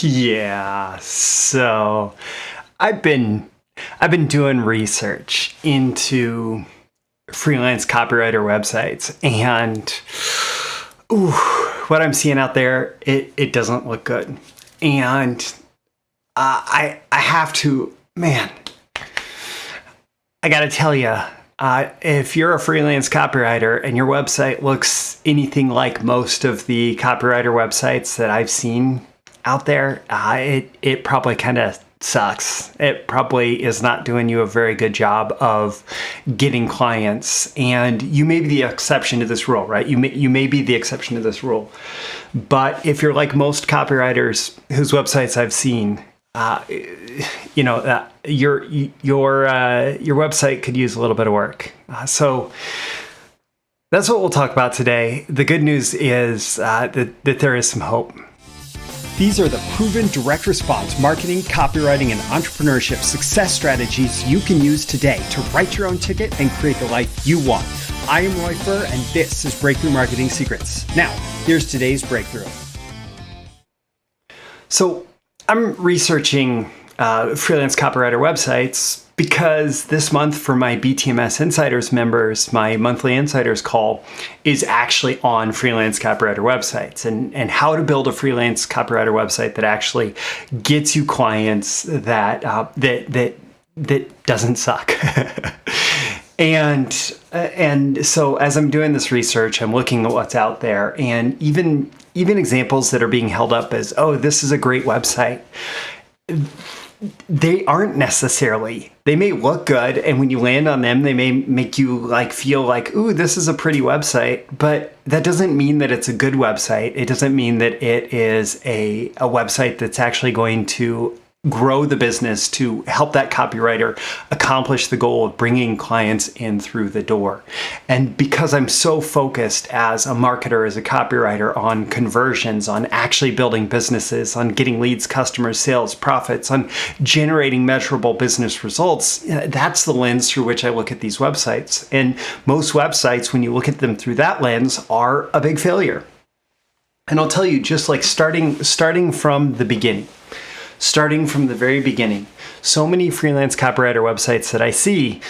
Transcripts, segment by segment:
Yeah, so I've been doing research into freelance copywriter websites, and ooh, what I'm seeing out there, it doesn't look good. And I have to, man, I gotta tell you, if you're a freelance copywriter and your website looks anything like most of the copywriter websites that I've seen out there, it probably kind of sucks. It probably is not doing you a very good job of getting clients. And you may be the exception to this rule, right? You may be the exception to this rule. But if you're like most copywriters whose websites I've seen, your website could use a little bit of work. So that's what we'll talk about today. The good news is that there is some hope. These are the proven direct response marketing, copywriting, and entrepreneurship success strategies you can use today to write your own ticket and create the life you want. I am Roy Furr, and this is Breakthrough Marketing Secrets. Now, here's today's breakthrough. So I'm researching freelance copywriter websites because this month for my BTMS Insiders members, my monthly Insiders call is actually on freelance copywriter websites and how to build a freelance copywriter website that actually gets you clients that doesn't suck. And so as I'm doing this research, I'm looking at what's out there, and even examples that are being held up as, oh, this is a great website. They aren't necessarily. They may look good, and when you land on them, they may make you feel like, ooh, this is a pretty website, but that doesn't mean that it's a good website. It doesn't mean that it is a website that's actually going to grow the business to help that copywriter accomplish the goal of bringing clients in through the door. And because I'm so focused as a marketer, as a copywriter on conversions, on actually building businesses, on getting leads, customers, sales, profits, on generating measurable business results, that's the lens through which I look at these websites. And most websites, when you look at them through that lens, are a big failure. And I'll tell you, just like starting from the beginning, starting from the very beginning, so many freelance copywriter websites that I see,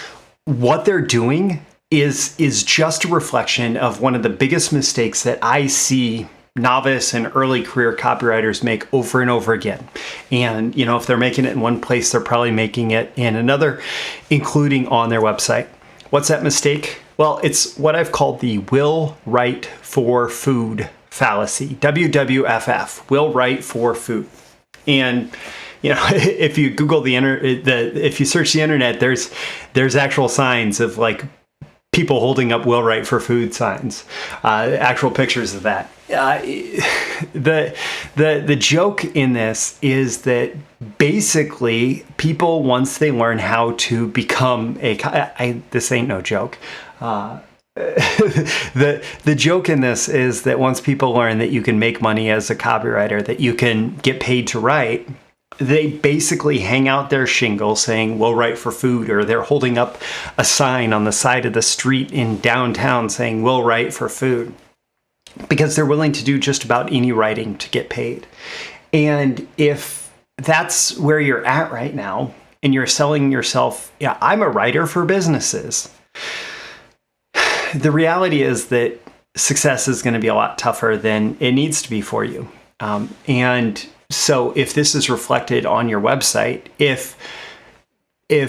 what they're doing is just a reflection of one of the biggest mistakes that I see novice and early career copywriters make over and over again. And, if they're making it in one place, they're probably making it in another, including on their website. What's that mistake? Well, it's what I've called the will write for food fallacy. WWFF, will write for food. And if you Google if you search the internet, there's actual signs of people holding up "will write for food" signs, actual pictures of that. The joke in this is that basically people, once they learn how to become this ain't no joke. The joke in this is that once people learn that you can make money as a copywriter, that you can get paid to write, they basically hang out their shingle saying, "We'll write for food," or they're holding up a sign on the side of the street in downtown saying, "We'll write for food," because they're willing to do just about any writing to get paid. And if that's where you're at right now, and you're selling yourself, yeah, I'm a writer for businesses, the reality is that success is going to be a lot tougher than it needs to be for you. And so if this is reflected on your website, if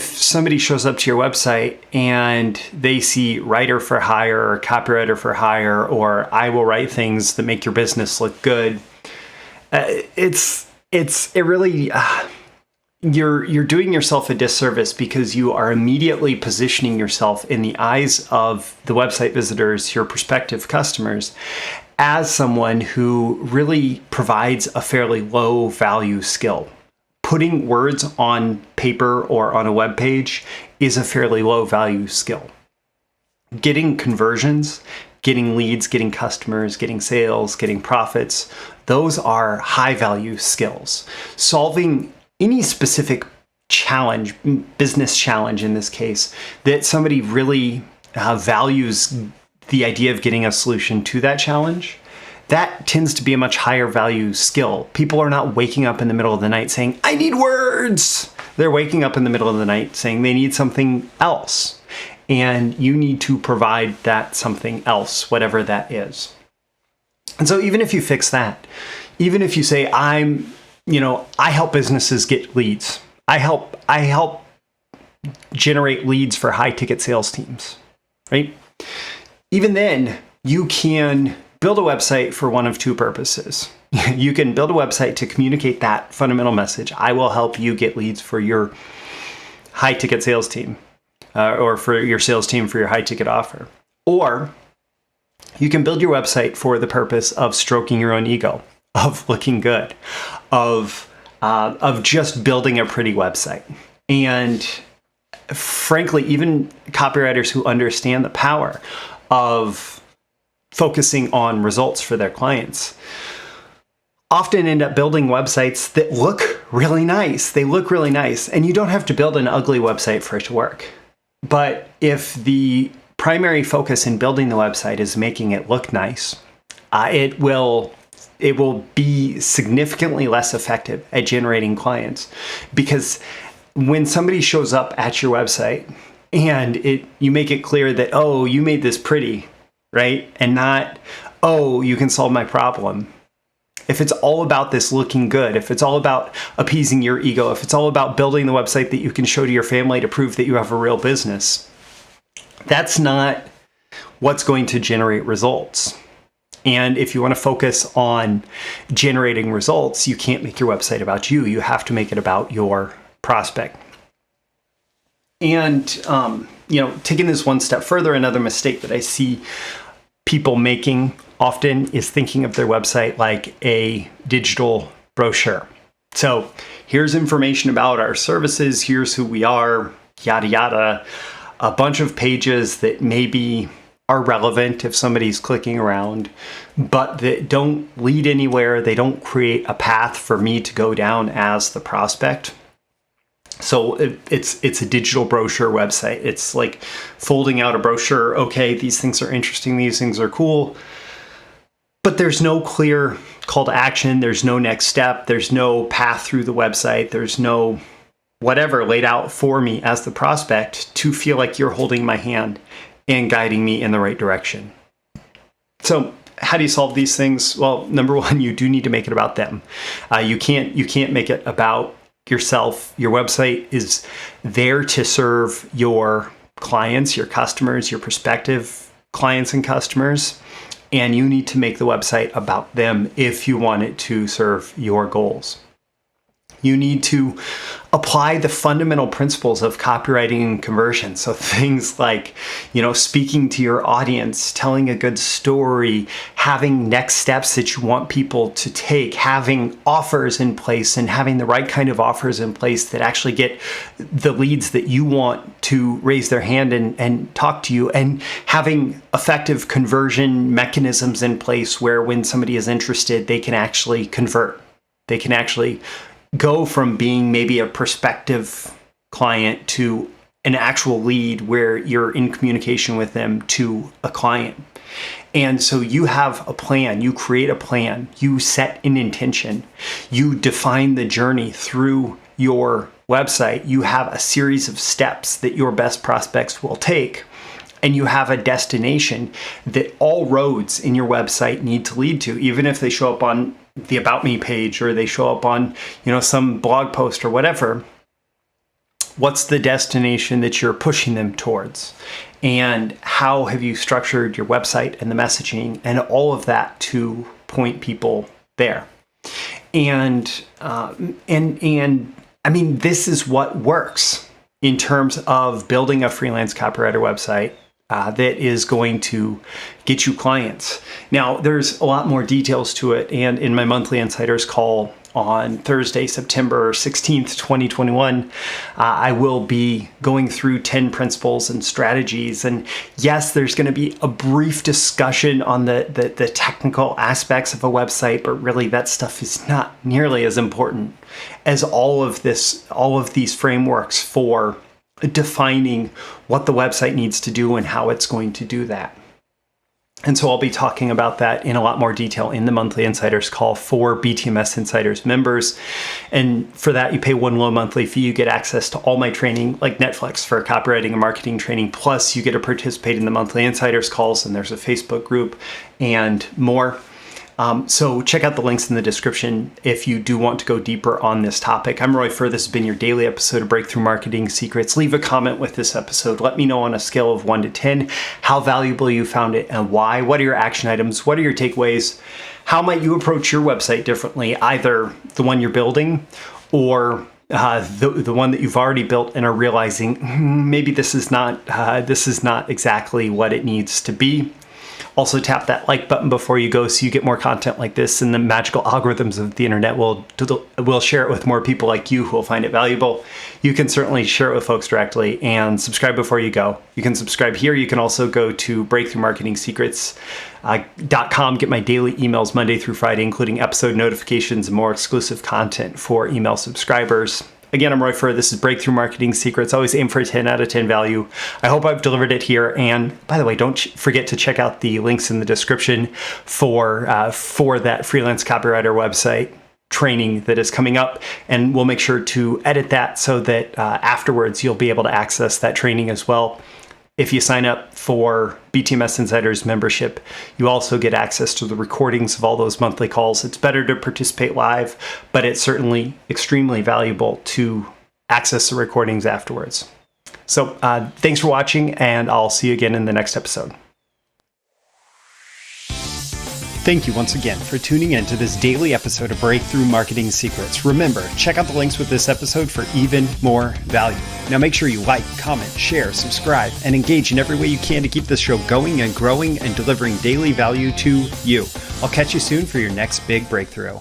somebody shows up to your website and they see writer for hire or copywriter for hire, or I will write things that make your business look good, you're doing yourself a disservice, because you are immediately positioning yourself in the eyes of the website visitors, your prospective customers, as someone who really provides a fairly low value skill. Putting words on paper or on a web page is a fairly low value skill. Getting conversions, getting leads, getting customers, getting sales, getting profits, those are high value skills. Solving any specific challenge, business challenge in this case, that somebody really values the idea of getting a solution to that challenge, that tends to be a much higher value skill. People are not waking up in the middle of the night saying, I need words. They're waking up in the middle of the night saying they need something else. And you need to provide that something else, whatever that is. And so even if you fix that, even if you say, I help businesses get leads. I help generate leads for high ticket sales teams, right? Even then, you can build a website for one of two purposes. You can build a website to communicate that fundamental message. I will help you get leads for your high ticket sales team, or for your sales team for your high ticket offer. Or you can build your website for the purpose of stroking your own ego, of looking good, of just building a pretty website. And frankly, even copywriters who understand the power of focusing on results for their clients often end up building websites that look really nice. They look really nice, and you don't have to build an ugly website for it to work. But if the primary focus in building the website is making it look nice, it will be significantly less effective at generating clients. Because when somebody shows up at your website and you make it clear that, oh, you made this pretty, right? And not, oh, you can solve my problem. If it's all about this looking good, if it's all about appeasing your ego, if it's all about building the website that you can show to your family to prove that you have a real business, that's not what's going to generate results. And if you want to focus on generating results, you can't make your website about you. You have to make it about your prospect. And, taking this one step further, another mistake that I see people making often is thinking of their website like a digital brochure. So here's information about our services, here's who we are, yada, yada, a bunch of pages that maybe are relevant if somebody's clicking around, but that don't lead anywhere. They don't create a path for me to go down as the prospect. So it's a digital brochure website. It's like folding out a brochure. Okay, these things are interesting. These things are cool. But there's no clear call to action. There's no next step. There's no path through the website. There's no whatever laid out for me as the prospect to feel like you're holding my hand and guiding me in the right direction. So how do you solve these things? Well, number one, you do need to make it about them. You can't make it about yourself. Your website is there to serve your clients, your customers, your prospective clients and customers, and you need to make the website about them if you want it to serve your goals. You need to apply the fundamental principles of copywriting and conversion. So things like, speaking to your audience, telling a good story, having next steps that you want people to take, having offers in place and having the right kind of offers in place that actually get the leads that you want to raise their hand and talk to you, and having effective conversion mechanisms in place where when somebody is interested, they can actually convert. They can actually go from being maybe a prospective client to an actual lead where you're in communication with them to a client. And so you have a plan, you create a plan, you set an intention, you define the journey through your website, you have a series of steps that your best prospects will take, and you have a destination that all roads in your website need to lead to, even if they show up on the About Me page or they show up on, some blog post or whatever. What's the destination that you're pushing them towards? And how have you structured your website and the messaging and all of that to point people there? And this is what works in terms of building a freelance copywriter website that is going to get you clients. Now, there's a lot more details to it, and in my monthly Insiders call on Thursday, September 16th, 2021, I will be going through 10 principles and strategies. And yes, there's going to be a brief discussion on the technical aspects of a website, but really that stuff is not nearly as important as all of these frameworks for defining what the website needs to do and how it's going to do that. And so I'll be talking about that in a lot more detail in the monthly insiders call for BTMS Insiders members. And for that, you pay one low monthly fee. You get access to all my training, like Netflix for copywriting and marketing training. Plus, you get to participate in the monthly insiders calls, and there's a Facebook group and more. So check out the links in the description if you do want to go deeper on this topic. I'm Roy Furr. This has been your daily episode of Breakthrough Marketing Secrets. Leave a comment with this episode. Let me know on a scale of 1 to 10 how valuable you found it and why. What are your action items? What are your takeaways? How might you approach your website differently, either the one you're building or the one that you've already built and are realizing maybe this is not exactly what it needs to be. Also, tap that like button before you go so you get more content like this, and the magical algorithms of the internet will share it with more people like you who will find it valuable. You can certainly share it with folks directly, and subscribe before you go. You can subscribe here. You can also go to breakthroughmarketingsecrets.com, get my daily emails Monday through Friday, including episode notifications and more exclusive content for email subscribers. Again, I'm Roy Furr. This is Breakthrough Marketing Secrets. Always aim for a 10 out of 10 value. I hope I've delivered it here. And by the way, don't forget to check out the links in the description for that freelance copywriter website training that is coming up. And we'll make sure to edit that so that afterwards you'll be able to access that training as well. If you sign up for BTMS Insiders membership, you also get access to the recordings of all those monthly calls. It's better to participate live, but it's certainly extremely valuable to access the recordings afterwards. So thanks for watching, and I'll see you again in the next episode. Thank you once again for tuning in to this daily episode of Breakthrough Marketing Secrets. Remember, check out the links with this episode for even more value. Now make sure you like, comment, share, subscribe, and engage in every way you can to keep this show going and growing and delivering daily value to you. I'll catch you soon for your next big breakthrough.